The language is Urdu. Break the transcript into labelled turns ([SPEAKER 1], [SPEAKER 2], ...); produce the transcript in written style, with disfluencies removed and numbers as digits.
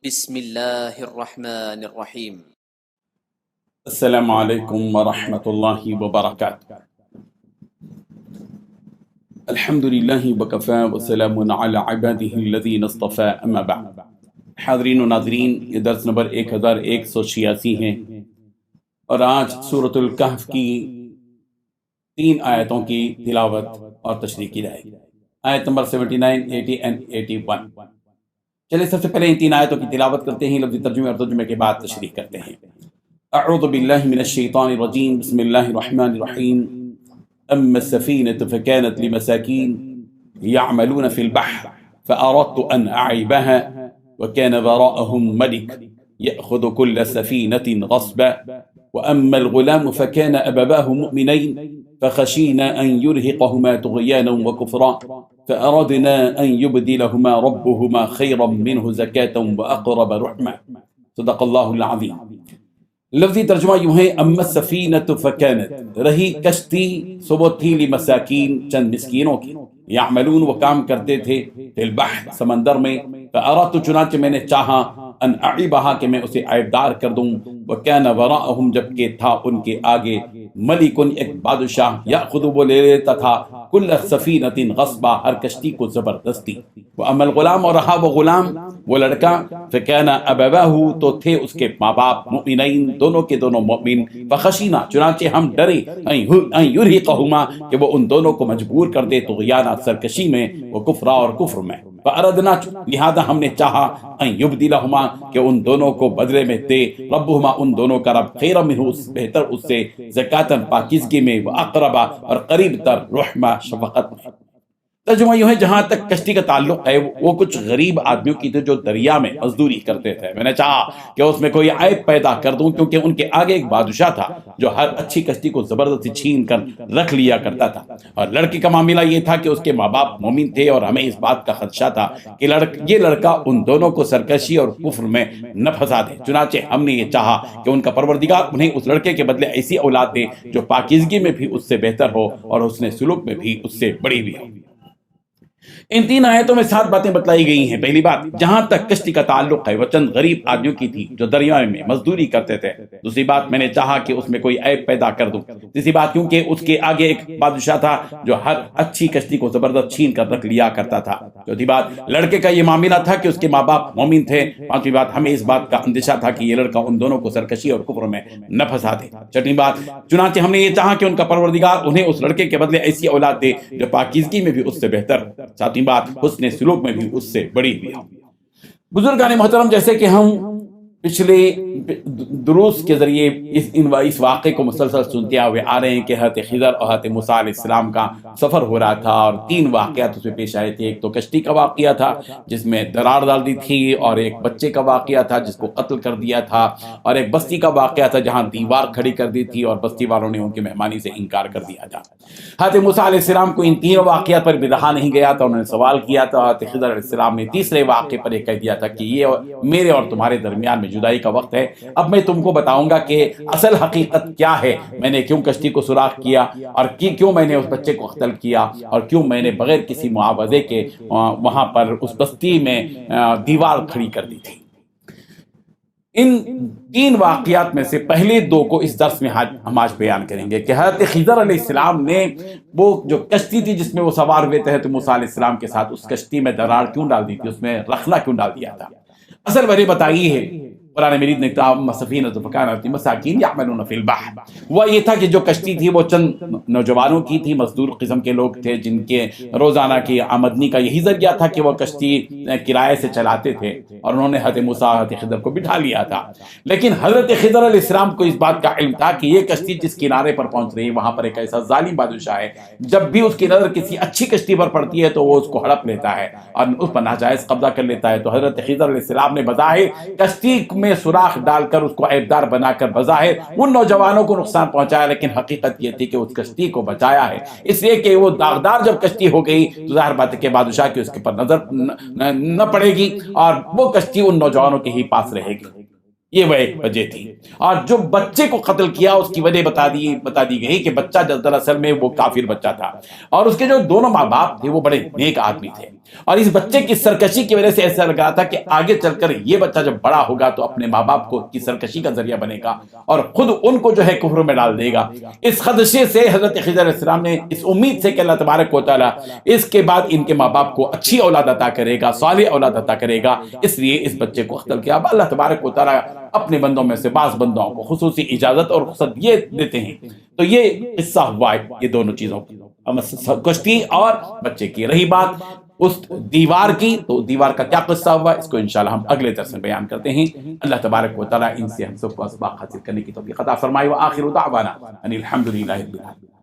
[SPEAKER 1] بسم اللہ الرحمن الرحیم۔
[SPEAKER 2] السلام علیکم ورحمۃ اللہ وبرکاتہ۔ الحمد للہ وکفی وسلام علی عبادہ الذین اصطفی، اما بعد۔ حاضرین و ناظرین، یہ درس نمبر 1186 ہے اور آج سورۃ الکہف کی 3 آیتوں کی تلاوت اور تشریح کی جائے گی۔ آیت نمبر 79، 80 اور 81۔ چلے سب سے پہلے ان 3 آیتوں کی تلاوت کرتے ہیں، لفظی ترجمے اور ترجمے کے بعد تشریح کرتے ہیں۔ اعوذ باللہ من الشیطان الرجیم، بسم اللہ الرحمن الرحیم۔ اما السفینۃ فکانت لمساکین یعملون فی البحر فاردت ان اعیبها وکان وراءهم ملک یأخذ كل سفینۃ غصبا واما الغلام فكان ابواه مؤمنین فخشینا ان یرهقهما طغیانا وکفرا فأردنا أن يبدلهما ربهما خيرا منه زكاة وأقرب رحمة۔ صدق اللہ العظیم۔ لفظی ترجمہ یوں ہے، اما السفینۃ فکانت، رہی کشتی سو وہ تھی لمساکین، چند مسکینوں کی، یعملون وہ کام کرتے تھے، فی البحر سمندر میں، فأردت چنانچہ میں نے چاہا، ان اعیبہا کہ میں اسے عیبدار کر دوں، وکان وراءہم جبکہ تھا ان کے آگے، ملکن ایک بادشاہ، یأخذ وہ لے لیتا تھا، کل سفینۃ غصبا ہر کشتی کو زبردستی، واما الغلام اور رہا وہ غلام وہ لڑکا، فکان ابواہ تو تھے اس کے ماں باپ، مؤمنین دونوں کے دونوں مؤمن، فخشینا چنانچہ ہم ڈرے، ان یرہقہما کہ وہ ان دونوں کو مجبور کر دے طغیانا سرکشی میں، وہ کفرا اور کفر میں، فاردنا لہذا ہم نے چاہا، ان یبدلہما کہ ان دونوں کو بدلے میں دے، ربہما ان دونوں کا رب، خیرا منہ بہتر اس سے، زکاتن پاکیزگی میں، واقربا اور قریب تر، رحمہ شفقت میں۔ ترجمہ یوں ہے، جہاں تک کشتی کا تعلق ہے وہ کچھ غریب آدمیوں کی تھے جو دریا میں مزدوری کرتے تھے۔ میں نے چاہا کہ اس میں کوئی عیب پیدا کر دوں، کیونکہ ان کے آگے ایک بادشاہ تھا جو ہر اچھی کشتی کو زبردستی چھین کر رکھ لیا کرتا تھا، اور لڑکے کا معاملہ یہ تھا کہ اس کے ماں باپ مومن تھے، اور ہمیں اس بات کا خدشہ تھا کہ یہ لڑکا ان دونوں کو سرکشی اور کفر میں نہ پھنسا دے، چنانچہ ہم نے یہ چاہا کہ ان کا پروردگار انہیں اس لڑکے کے بدلے ایسی اولاد دے جو پاکیزگی میں بھی اس سے بہتر ہو اور حسن سلوک میں بھی اس سے بڑی بھی ہو۔ ان 3 آیتوں میں 7 باتیں بتلائی گئی ہیں۔ پہلی بات، جہاں تک کشتی کا تعلق ہے وہ چند غریب آدمیوں کی تھی جو دریا میں مزدوری کرتے تھے۔ دوسری بات، میں نے چاہا کہ اس میں کوئی عیب پیدا کر دوں۔ تیسری بات، کیونکہ اس کے آگے ایک بادشاہ تھا جو ہر اچھی کشتی کو زبردست چھین کر رکھ لیا کرتا تھا۔ چوتھی بات، لڑکے کا یہ معاملہ تھا کہ اس کے ماں باپ مومن تھے۔ پانچویں بات، ہمیں اس بات کا اندیشہ تھا کہ یہ لڑکا ان دونوں کو سرکشی اور کفر میں نہ پھنسا دے۔ چھٹی بات، چنانچہ ہم نے یہ چاہا کہ ان کا پروردگار انہیں اس لڑکے کے بدلے ایسی اولاد دے جو پاکیزگی میں بھی اس سے بہتر، ساتویں بات حسن سلوک میں بھی اس سے بڑی بھی ہو۔ بزرگان محترم، جیسے کہ ہم پچھلے دروس کے ذریعے اس واقعے کو مسلسل سنتے ہوئے آ رہے ہیں کہ حضرت خضر اور حضرت موسیٰ علیہ السلام کا سفر ہو رہا تھا، اور 3 واقعات اس میں پیش آئے تھے۔ ایک تو کشتی کا واقعہ تھا جس میں درار ڈال دی تھی، اور ایک بچے کا واقعہ تھا جس کو قتل کر دیا تھا، اور ایک بستی کا واقعہ تھا جہاں دیوار کھڑی کر دی تھی اور بستی والوں نے ان کی مہمانی سے انکار کر دیا تھا۔ حضرت موسیٰ علیہ السلام کو ان 3 واقعات پر بھی رہا نہیں گیا تھا، انہوں نے سوال کیا تھا۔ حضرت خضر علیہ السلام نے تیسرے واقعے پر یہ کہہ دیا تھا کہ یہ میرے اور تمہارے درمیان میں جدائی کا وقت ہے، اب میں تم کو بتاؤں گا کہ اصل حقیقت کیا ہے، میں نے کیوں کشتی کو سوراخ کیا، اور کیوں میں نے اس بچے کو قتل کیا، اور کیوں میں نے بغیر کسی معاوضے کے وہاں پر اس بستی میں دیوار کھڑی کر دی تھی۔ ان 3 واقعات میں سے پہلے 2 کو اس درس میں ہم آج بیان کریں گے کہ حضرت خضر علیہ السلام نے وہ جو کشتی تھی جس میں وہ سوار ہوئے تھے حضرت موسیٰ علیہ السلام کے ساتھ، اس کشتی میں درار کیوں ڈال دی تھی، اس میں رخنا کیوں ڈال دیا تھا۔ اصل وجہ بتائی ہے قرآن مجید نے، سفینۃ فکانت لمساکین یعملون فی البحر، وہ یہ تھا کہ جو کشتی تھی وہ چند نوجوانوں کی تھی، مزدور قسم کے لوگ تھے جن کے روزانہ کی آمدنی کا یہی ذریعہ تھا کہ وہ کشتی کرائے سے چلاتے تھے، اور انہوں نے حضرت موسیٰ حضرت خضر کو بٹھا لیا تھا۔ لیکن حضرت خضر علیہ السلام کو اس بات کا علم تھا کہ یہ کشتی جس کنارے پر پہنچ رہی ہے وہاں پر ایک ایسا ظالم بادشاہ ہے، جب بھی اس کی نظر کسی اچھی کشتی پر پڑتی ہے تو وہ اس کو ہڑپ لیتا ہے اور اس پر ناجائز قبضہ کر لیتا ہے۔ تو حضرت خضر علیہ السلام نے بظاہر کشتی میں سوراخ ڈال کر اس کو عیبدار بنا کر بظاہر ان نوجوانوں کو نقصان پہنچایا، لیکن حقیقت یہ تھی کہ اس کشتی کو بچایا ہے، اس لیے کہ وہ داغدار جب کشتی ہو گئی تو ظاہر بات ہے کہ بادشاہ کی اس کے پر نظر نہ پڑے گی، اور وہ کشتی ان نوجوانوں کے ہی پاس رہے گی۔ یہ وہ ایک وجہ تھی. اور جو بچے کو قتل کیا اس کی وجہ بتا دی گئی کہ بچہ دراصل میں وہ کافر بچہ تھا، اور اس کے جو دونوں ماں باپ تھے وہ بڑے نیک آدمی تھے، اور اس بچے کی سرکشی کی وجہ سے ایسا لگ رہا تھا کہ آگے چل کر یہ بچہ جب بڑا ہوگا تو اپنے ماں باپ کو کی سرکشی کا ذریعہ بنے گا اور خود ان کو جو ہے کفر میں ڈال دے گا. اس خدشے سے حضرت خضر علیہ السلام نے اس امید سے کہ اللہ تبارک و تعالیٰ اس کے بعد ان کے ماں باپ کو اچھی اولاد عطا کرے گا، صالح اولاد عطا کرے گا، اس لیے اس بچے کو قتل کیا. اب اللہ تبارک و تعالیٰ اپنے بندوں میں سے بعض بندوں کو خصوصی اجازت اور رخصت یہ دیتے ہیں. تو یہ قصہ ہوا ہے یہ دونوں چیزوں کی، کشتی اور بچے کی. رہی بات اس دیوار کی، تو دیوار کا کیا قصہ ہوا اس کو انشاءاللہ ہم اگلے درس میں بیان کرتے ہیں. اللہ تبارک و تعالیٰ ان سے ہم سب کو اسباق حاصل کرنے کی توفیق عطا فرمائے. وآخر دعوانا ان الحمد للہ رب العالمین.